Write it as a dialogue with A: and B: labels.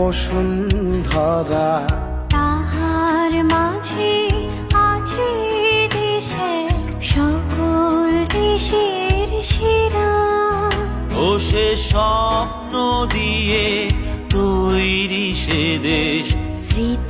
A: বসুন্ধরা,
B: তাহার মাঝে আছে দেশের সকল দেশের সেরা।
C: ও সে স্বপ্ন দিয়ে তৈরি সে দেশ,
B: স্মৃতি